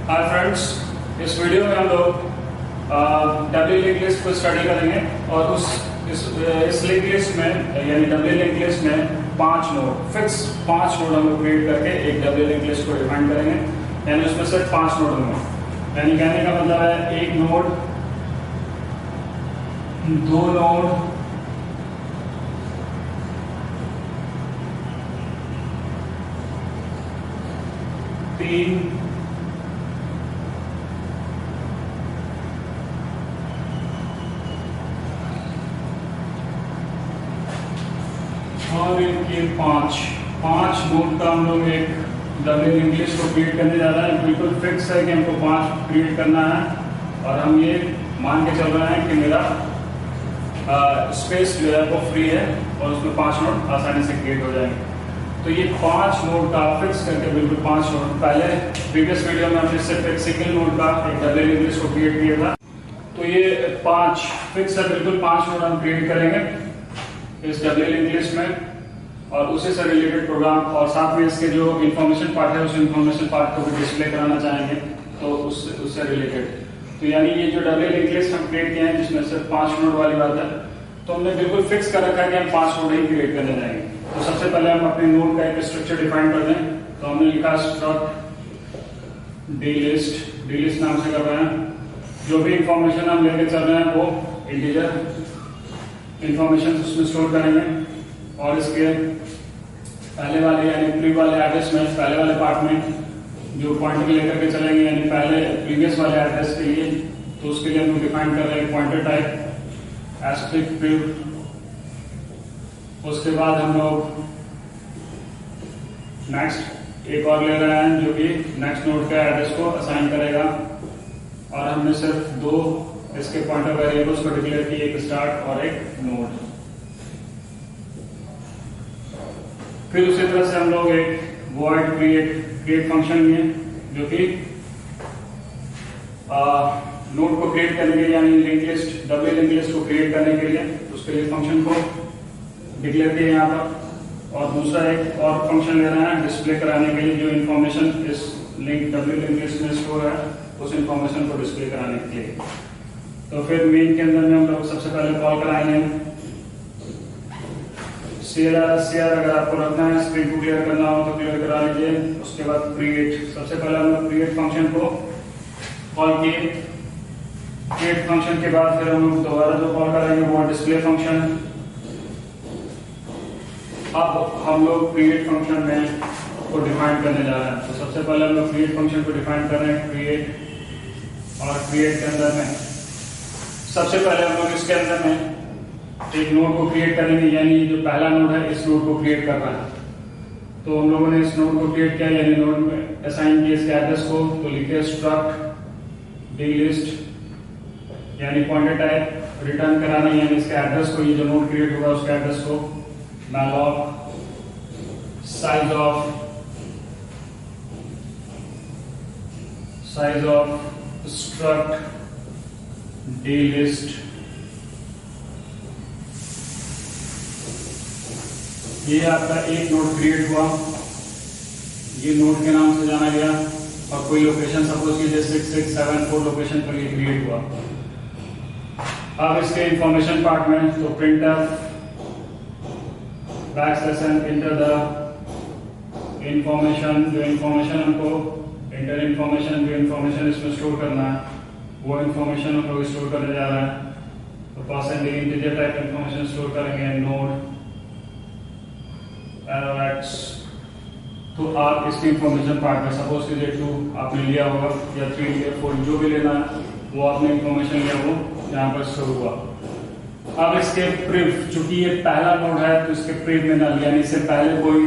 Hi friends, इस video में हम लोग डबल लिंक लिस्ट को स्टडी करेंगे और इस लिंक लिस्ट में यानी डबल लिंक लिस्ट में 5 नोड फिक्स 5 नोड हम लोग क्रिएट करके एक डबल लिंक लिस्ट को डिफाइन करेंगे। यानी उसमें से 5 नोड होंगे। यानी कहने का मतलब है 1 नोड, 2 नोड, 3, 5 नोड का हम लोग एक डबल लिंक लिस्ट को क्रिएट करने जा रहे हैं। बिल्कुल फिक्स है कि हमको 5 क्रिएट करना है और हम ये मान के चल रहे हैं कि मेरा स्पेस जो है वो फ्री है और उसमें 5 नोड आसानी से क्रिएट हो जाएंगे। तो ये 5 नोड का फिक्स करके बिल्कुल 5 नोड, पहले प्रीवियस वीडियो में हमने सिर्फ एक सिंगल नोड का एक डबल लिंक लिस्ट को क्रिएट किया था। तो ये 5 फिक्स है, बिल्कुल 5 नोड हम क्रिएट करेंगे इस डबल लिंक लिस्ट में और उसी से रिलेटेड प्रोग्राम और साथ में इसके जो इन्फॉर्मेशन पार्ट है उस इन्फॉर्मेशन पार्ट को भी डिस्प्ले कराना चाहेंगे तो उससे रिलेटेड। तो यानी ये जो डबल लिंक लिस्ट हम क्रिएट किए हैं जिसमें सिर्फ 5 नोड वाली बात है, तो हमने बिल्कुल फिक्स कर रखा है कि हम 5 नोड ही क्रिएट करने जाएंगे। तो सबसे पहले हम अपने नोड का एक स्ट्रक्चर डिफाइन कर दें। तो हमने लिखा स्ट्रक्ट डी लिस्ट नाम से कर रहे हैं। जो भी इंफॉर्मेशन हम लेके चल रहे हैं वो इंटीजर इंफॉर्मेशन उसमें स्टोर करेंगे और इसके पहले वाले यानी प्री वाले एड्रेस में, पहले वाले पार्ट में जो पॉइंटर लेकर के चलेंगे यानी पहले प्रीवियस वाले एड्रेस के लिए, तो उसके लिए हम डिफाइन कर रहे हैं पॉइंटर टाइप एस्ट्रिक प्रिव। उसके बाद हम लोग नेक्स्ट एक और ले रहे हैं जो कि नेक्स्ट नोड के एड्रेस को असाइन करेगा और हमने सिर्फ 2 इसके पॉइंटर वेरिएबल्स को डिक्लेयर किए, एक स्टार्ट और एक नोड। फिर उसी तरह से हम लोग एक void create फंक्शन लिए जो कि नोड को क्रिएट करने के लिए यानी link list double link list को क्रिएट करने के लिए उसके लिए फंक्शन को डिक्लेयर किया यहाँ पर। और दूसरा एक और फंक्शन ले रहे हैं डिस्प्ले कराने के लिए जो इन्फॉर्मेशन इस लिंक डबल लिंक लिस्ट में स्टोर है उस इन्फॉर्मेशन को डिस्प्ले कराने के लिए। तो फिर मेन के अंदर में हम लोग सबसे पहले कॉल कराएंगे CR अगर आपको रखना है स्क्रीन को क्लियर करना हो तो क्लियर करा लीजिए। उसके बाद क्रिएट, सबसे पहले हम लोग क्रिएट फंक्शन को कॉल किए। क्रिएट फंक्शन के बाद फिर हम लोग दोबारा जो कॉल करेंगे वो डिस्प्ले फंक्शन। अब हम लोग क्रिएट फंक्शन में को डिफाइन करने जा रहे हैं। तो सबसे पहले हम लोग क्रिएट फंक्शन को डिफाइन कर रहे हैं क्रिएट और क्रिएट के अंदर में सबसे पहले हम लोग इसके अंदर में एक नोड को क्रिएट करेंगे यानी जो पहला नोड है इस नोड को क्रिएट कर रहा है। तो हम लोगों ने इस नोड को क्रिएट किया यानी नोड में असाइन किया इसके एड्रेस को। तो लिखे स्ट्रक्ट डी लिस्ट यानी पॉइंटर टाइप रिटर्न कराना यानी इसके एड्रेस को, ये जो नोड क्रिएट होगा उसके एड्रेस को। Malloc size of struct D list, ये आपका एक नोड क्रिएट हुआ, ये नोड के नाम से जाना गया और कोई लोकेशन सपोज कीजिए 6674 लोकेशन पर ये क्रिएट हुआ। अब इसके इंफॉर्मेशन पार्ट में तो printf backslash enter the information, जो इंफॉर्मेशन हमको इंटर इंफॉर्मेशन जो इंफॉर्मेशन इसमें स्टोर करना है वो इंफॉर्मेशन हम लोग स्टोर करने जा रहे हैं। तो percent integer type information store करेंगे नोड एरोएक्स। तो आप इसके इंफॉर्मेशन पार्ट में सपोज कीजिए 2 आपने लिया होगा या 3 या 4 जो भी लेना है वो आपने इंफॉर्मेशन लिया वो यहाँ पर स्टोर हुआ। अब इसके प्रिव, चूंकि ये पहला नोड है तो इसके प्रिव में नल यानी इससे पहले कोई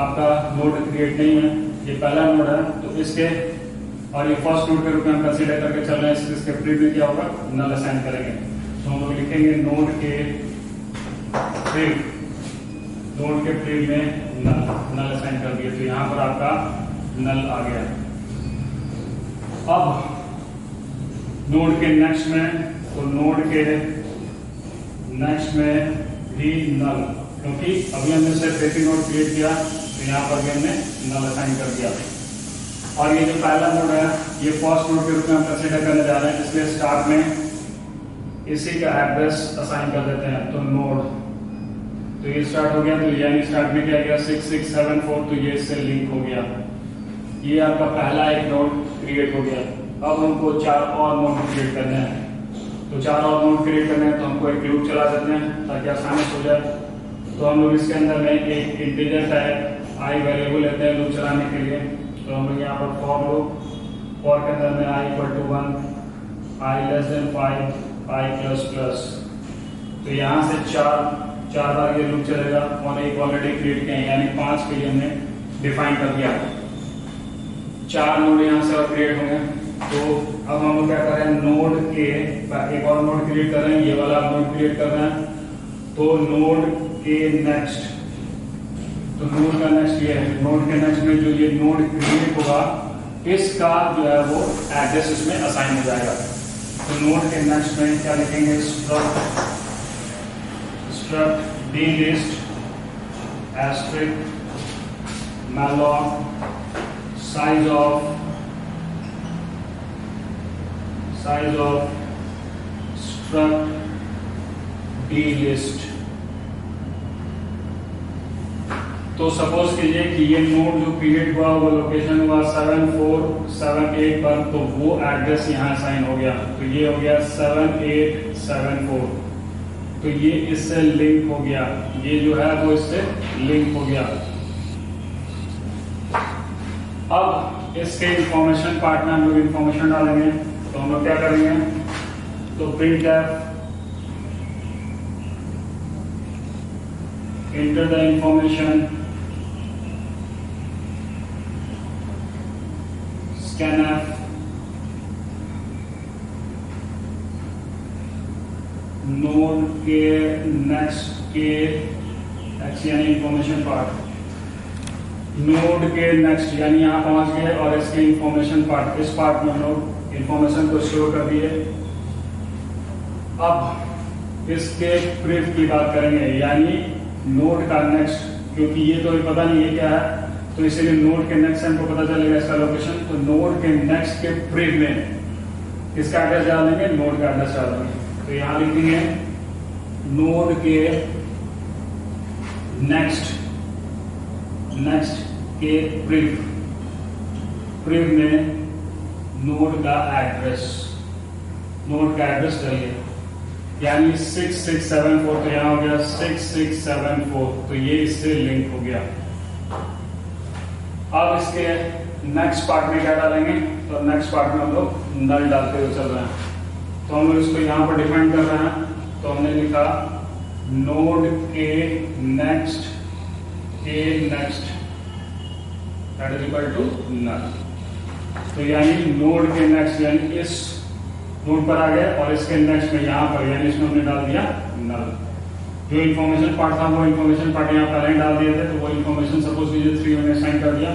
आपका नोड क्रिएट नहीं है, ये पहला नोड है तो इसके और ये फर्स्ट नोड के रूप में हम कंसीडर करके चल रहे हैं। इसके प्रिव में क्या होगा नल असाइन करेंगे। तो हम लोग लिखेंगे नोड के प्रिव, नोड के प्रिव में नल असाइन कर दिया तो यहाँ पर आपका नल आ गया। अब नोड के नेक्स्ट में, तो नोड के नेक्स्ट में भी नल, क्योंकि अभी हमने सिर्फ एक ही नोड क्रिएट किया तो यहाँ पर भी हमने नल असाइन कर दिया। और ये जो पहला नोड है ये फर्स्ट नोड के रूप में हम कंसीडर करने जा रहे हैं, इसलिए स्टार्ट में इसी का एड्रेस असाइन कर देते हैं। तो नोड, तो ये स्टार्ट हो गया, तो यानी स्टार्ट में क्या गया 6674, तो ये इससे लिंक हो गया। ये आपका पहला एक नोड क्रिएट हो गया। अब हमको 4 और नोड क्रिएट करने हैं, तो 4 और नोड क्रिएट करने हैं तो हमको एक लूप चला देते हैं ताकि आसानी से हो जाए। तो हम लोग इसके अंदर में एक इंटीजर टाइप आई वेरिएबल लेते हैं लूप चलाने के लिए। तो हम लोग यहाँ पर फॉर लूप, फॉर के अंदर में i = 1, i <5, i++। तो यहाँ से चार बार ये लूप चलेगा और एक ऑलरेडी क्रिएट किया है, यानी 5 के लिए हमने डिफाइन कर दिया। 4 नोड यहाँ से और क्रिएट होंगे। तो अब हम लोग क्या कर रहे हैं, नोड के एक और नोड क्रिएट कर रहे हैं, ये वाला नोड क्रिएट कर रहे हैं। तो नोड के नेक्स्ट, तो नोड का नेक्स्ट ये है, नोड के नेक्स्ट में जो ये नोड क्रिएट होगा इसका जो है वो एड्रेस इसमें असाइन हो जाएगा। तो नोड के नेक्स्ट में क्या लिखेंगे, struct dlist asterisk malloc size of struct dlist। तो सपोज कीजिए कि ये नोड जो क्रिएट हुआ वो लोकेशन हुआ 7478 पर, तो वो एड्रेस यहाँ साइन हो गया। तो ये हो गया 7874, तो ये इससे लिंक हो गया, ये जो है वो इससे लिंक हो गया। अब इसके इंफॉर्मेशन पार्ट में हम लोग इंफॉर्मेशन डालेंगे। तो हम लोग क्या करेंगे, तो printf enter the information scanf node के नेक्स्ट के नेक्स्ट यानी इंफॉर्मेशन पार्ट, नोड के नेक्स्ट यानी यहाँ पहुंच गए और इसके इंफॉर्मेशन पार्ट, इस पार्ट में हम लोग इंफॉर्मेशन को स्टोर कर दिए। अब इसके प्रिव की बात करेंगे, यानी नोड का नेक्स्ट, क्योंकि ये तो पता नहीं है क्या है, तो इसीलिए नोड के नेक्स्ट हमको पता चलेगा इसका लोकेशन। तो नोड के नेक्स्ट के प्रिव में किसका एड्रेस डाल देंगे, नोड का एड्रेस डाल देंगे। तो यहां लिखेंगे नोड के नेक्स्ट के प्रिव में नोड का एड्रेस डालिए, यानी 6674, तो यहाँ हो गया 6674, तो ये इससे लिंक हो गया। अब इसके नेक्स्ट पार्ट में क्या डालेंगे, तो नेक्स्ट पार्ट में हम लोग नल डालते हुए चल रहे हैं। तो हम लोग इसको यहाँ पर डिफाइन कर रहे हैं। तो हमने लिखा नोड के next that is equal to null. तो यानी नोड के नेक्स्ट यानी इस नोड पर आ गए और इसके नेक्स्ट में यहाँ पर यानी इसमें हमने डाल दिया नल। जो इन्फॉर्मेशन पार्ट था वो इन्फॉर्मेशन पार्ट यहाँ पहले डाल दिए थे, तो वो इन्फॉर्मेशन सपोज कीजिए 3 मैंने साइन कर दिया।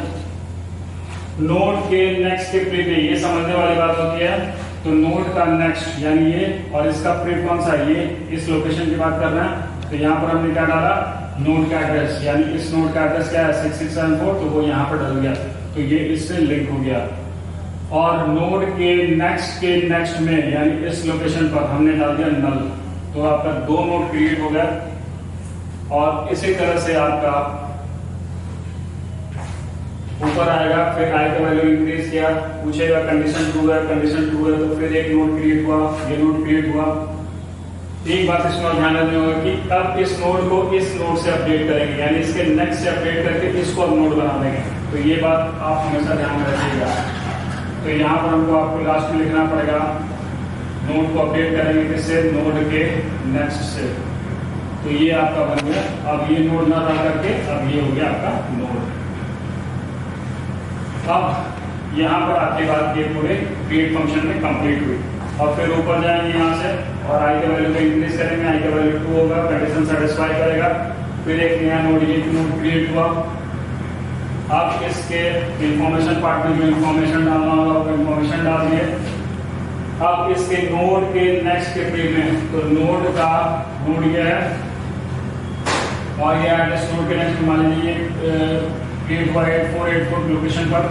नोड के नेक्स्ट के प्रिव में ये समझने वाली बात होती है। तो नोड का नेक्स्ट यानी ये, और इसका प्रिव कौन सा है, ये इस लोकेशन की बात कर रहे हैं। तो यहाँ पर हमने क्या डाला, नोड का एड्रेस, यानी इस नोड का एड्रेस क्या है 6674, तो वो यहाँ पर डल गया, तो ये इससे लिंक हो गया। और नोड के नेक्स्ट में यानी इस लोकेशन पर हमने डाल दिया नल, तो आपका 2 नोड क्रिएट हो गया। और इसी तरह से आपका ऊपर आएगा, फिर आई का वैल्यू इंक्रीज किया, पूछेगा कंडीशन ट्रू है, तो फिर एक नोड क्रिएट हुआ, ये नोड क्रिएट हुआ। एक बात इसमें ध्यान रखनी होगा कि अब इस नोड को इस नोड से अपडेट करेंगे, यानी इसके नेक्स्ट से अपडेट करके इसको अब नोड बना देंगे। तो ये बात आप हमेशा ध्यान में रखिएगा। तो यहाँ पर हमको आपको लास्ट में लिखना पड़ेगा, नोड को अपडेट करेंगे किससे, नोड के नेक्स्ट से। तो ये आपका बन गया। अब ये नोड ना डाल करके अब ये हो गया आपका नोड। अब यहाँ पर आपके बाद ये पूरे क्रिएट फंक्शन में कंप्लीट हुई। और फिर ऊपर जाएंगे यहाँ से और आई का वैल्यू को इंक्रीज करेंगे, आई का वैल्यू 2 होगा, कंडीशन सेटिस्फाई करेगा। फिर एक नया नोड, ये नोड क्रिएट हुआ। अब इसके इंफॉर्मेशन पार्ट में जो इंफॉर्मेशन डालना होगा वो इंफॉर्मेशन डाल दिए। अब इसके नोड के नेक्स्ट के प्रिव में, तो नोड का नोड ये है और ये एड्रेस नोड के नेक्स्ट मान लीजिए क्रिएट हुआ 8484 लोकेशन पर।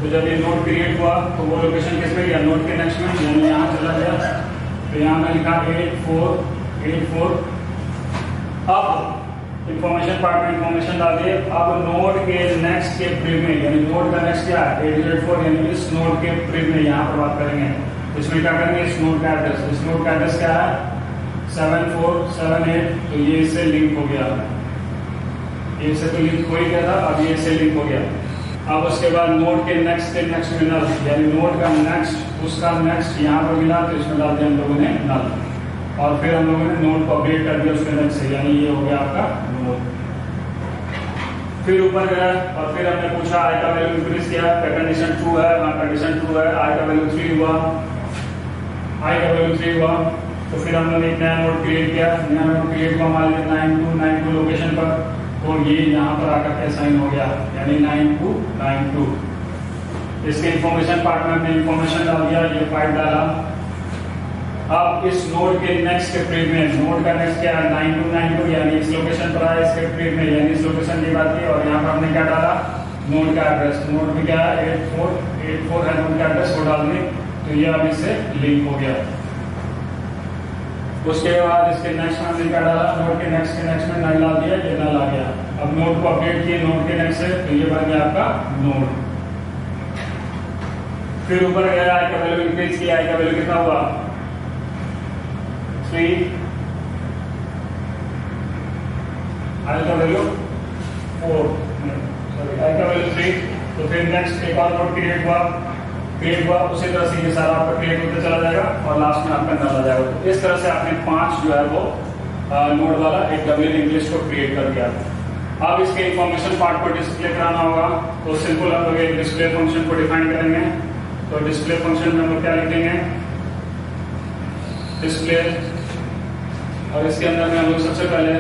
तो जब ये नोड क्रिएट हुआ तो वो लोकेशन किस पे गया, नोड के नेक्स्ट में, यानी यहाँ चला गया। तो यहाँ में लिखा 8484। अब इंफॉर्मेशन पार्ट में इंफॉर्मेशन डाल दिए। अब नोड के नेक्स्ट के प्रीव में, यानी नोड का नेक्स्ट क्या है 804, यानी इस नोड के प्रीव में यहाँ पर बात करेंगे। इसमें क्या करेंगे, इस नोड का एड्रेस, इस नोड का एड्रेस क्या है 7478। तो ये इससे लिंक हो गया, ये इससे तो लिंक हो ही गया था, अब ये इससे लिंक हो गया। अब उसके बाद नोड के नेक्स्ट में नल, यानी नोड का नेक्स्ट उसका नेक्स्ट यहाँ पर मिला तो इसमें डाल दिया हम लोगों ने नल, और फिर हम लोगों ने नोड को अपडेट कर दिया उसके नेक्स्ट से, यानी ये हो गया आपका नोड। फिर ऊपर गया और फिर हमने पूछा आई का वैल्यू इंक्रीज किया, कंडीशन ट्रू है, हाँ कंडीशन ट्रू है, आई का वैल्यू 3 हुआ, आई का वैल्यू 3 हुआ। तो फिर हमने एक नया नोड क्रिएट किया, नया नोड क्रिएट हुआ हमारे 9292 लोकेशन पर, तो ये यहाँ पर आकर के साइन हो गया, यानी 9292। इसके इंफॉर्मेशन पार्ट में हमने इंफॉर्मेशन डाल दिया, ये 5 डाला। अब इस नोड के नेक्स्ट के प्रीव में, नोड का नेक्स्ट क्या है 9292, यानी इस लोकेशन पर आया, इसके प्रीव में, यानी इस लोकेशन की बात की, और यहाँ पर हमने क्या डाला नोड का एड्रेस। नोड में क्या है 8484 है नोड का एड्रेस, वो डाल दें तो ये अब इससे लिंक हो गया। उसके बाद इसके नेक्स्ट में हमने क्या डाला, नोड के नेक्स्ट में नल डाल दिया, ये नल आ गया। अब नोड को अपडेट किए नोड के नेक्स्ट से, तो ये बन गया आपका नोड। फिर ऊपर गया आई का वैल्यू इंक्रीज किया, आई का वैल्यू कितना हुआ 3, आई का वैल्यू 4, सॉरी आई का वैल्यू 3। तो फिर नेक्स्ट एक और नोड क्रिएट हुआ, उसी तरह से ये सारा आपका क्रिएट होते चला जाएगा और लास्ट में आपका नल आ जाएगा। तो इस तरह से आपने 5 जो है वो नोड वाला एक डबल लिंक लिस्ट को क्रिएट कर दिया। अब इसके इंफॉर्मेशन पार्ट को डिस्प्ले कराना होगा, तो सिंपल हम लोग एक डिस्प्ले फंक्शन को डिफाइन करेंगे। तो डिस्प्ले फंक्शन में हम लोग क्या लिखेंगे डिस्प्ले, और इसके अंदर में हम लोग सबसे पहले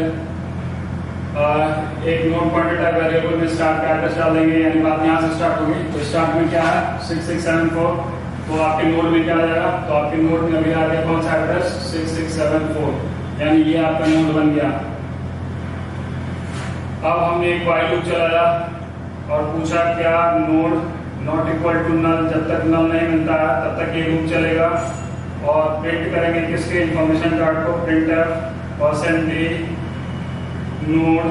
एक नोड पॉइंटर टाइप वेरिएबल में स्टार्ट का एड्रेस डाल देंगे, यानी बात यहाँ से स्टार्ट होगी। तो स्टार्ट में क्या है 6674, तो आपके नोड में क्या आ जाएगा, तो आपके नोड में अभी आ गया कौन सा एड्रेस 6674, यानी ये आपका नोड बन गया। अब हमने एक व्हाइल लूप चलाया और पूछा क्या node not equal to null, जब तक नल नहीं मिलता है तब तक ये लूप चलेगा। और प्रिंट करेंगे किसके इंफॉर्मेशन कार्ड को, printf नोड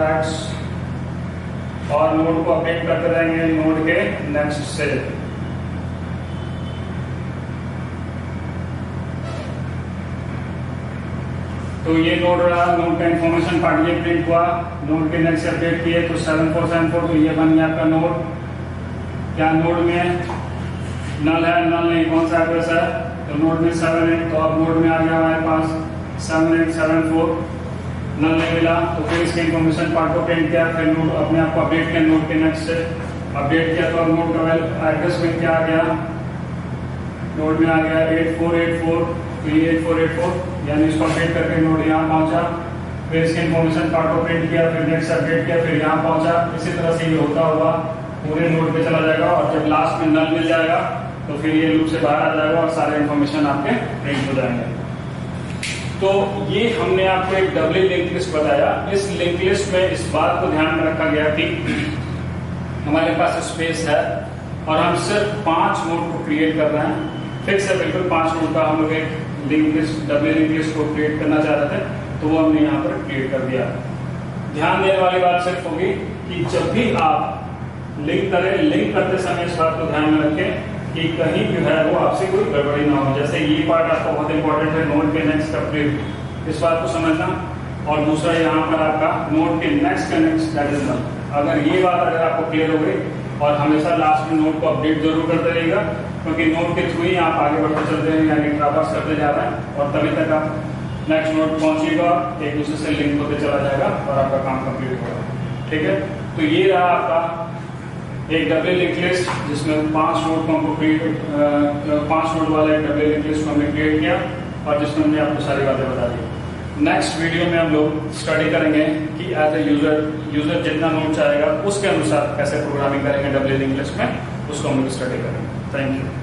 x, और नोड को अपडेट करते रहेंगे नोड के नेक्स्ट से। तो ये नोड रहा, नोड का इंफॉर्मेशन पार्ट ये प्रिंट हुआ, नोड के नेक्स्ट अपडेट किए तो 7474, तो ये बन गया आपका नोड। क्या नोड में नल है, नल नहीं, कौन सा एड्रेस है, तो नोड में 78, तो अब नोड में आ गया हमारे पास 7874, नल नहीं मिला। तो फिर इसके इंफॉर्मेशन पार्ट को प्रिंट किया, फिर नोड अपने आप को अपडेट किया नोड के नेक्स्ट से, अपडेट किया तो अब नोड का एड्रेस में क्या आ गया, नोड में आ गया 8484, तो ये 8484, यानी इसको अपडेट करके नोड यहाँ पहुंचा। फिर इसके इंफॉर्मेशन पार्ट को प्रिंट किया, फिर नेक्स्ट अपडेट किया, फिर यहाँ पहुंचा। इसी तरह से ये होता हुआ पूरे नोड पे चला जाएगा, और जब लास्ट में नल मिल जाएगा तो फिर ये लूप से बाहर आ जाएगा और सारे इंफॉर्मेशन आपके प्रिंट हो जाएंगे। तो ये हमने आपको एक डबल लिंक लिस्ट बताया। इस लिंक लिस्ट में इस बात को ध्यान में रखा गया कि हमारे पास स्पेस है और हम सिर्फ 5 नोड को क्रिएट कर रहे हैं, फिक्स है बिल्कुल 5 नोड का हम लोग एक link list double link list को क्रिएट करना चाह रहे थे, तो वो हमने यहाँ पर क्रिएट कर दिया। ध्यान देने वाली बात सिर्फ होगी कि जब भी आप लिंक करें, लिंक करते समय इस बात को ध्यान में रखें कि कहीं जो है वो आपसे कोई गड़बड़ी ना हो। जैसे ये पार्ट आपको बहुत इंपॉर्टेंट है, नोड के नेक्स्ट का प्रिंट, इस बात को समझना। और दूसरा यहाँ पर आपका नोड के नेक्स्ट का नेक्स्ट दैट इज नल। अगर ये बात अगर आपको क्लियर हो गई, और हमेशा लास्ट में नोड को अपडेट जरूर करते रहिएगा, क्योंकि नोड के थ्रू ही आप आगे बढ़ते चलते हैं, यानी ट्रैवर्स करते जा रहे हैं, और तभी तक आप नेक्स्ट नोड पहुंचेगा, एक दूसरे से लिंक होते चला जाएगा और आपका काम कंप्लीट होगा। ठीक है, तो ये रहा आपका एक डबल लिंक लिस्ट, जिसमें 5 नोड को हमको क्रिएट 5 नोड वाला एक डबल लिंक लिस्ट को हमने क्रिएट किया, और जिसमें हमने आपको सारी बातें बता दी। नेक्स्ट वीडियो में हम लोग स्टडी करेंगे कि एज ए यूजर जितना नोड चाहेगा उसके अनुसार कैसे प्रोग्रामिंग करेंगे डबल लिंक लिस्ट में, उसको हम लोग स्टडी करेंगे। Thank you.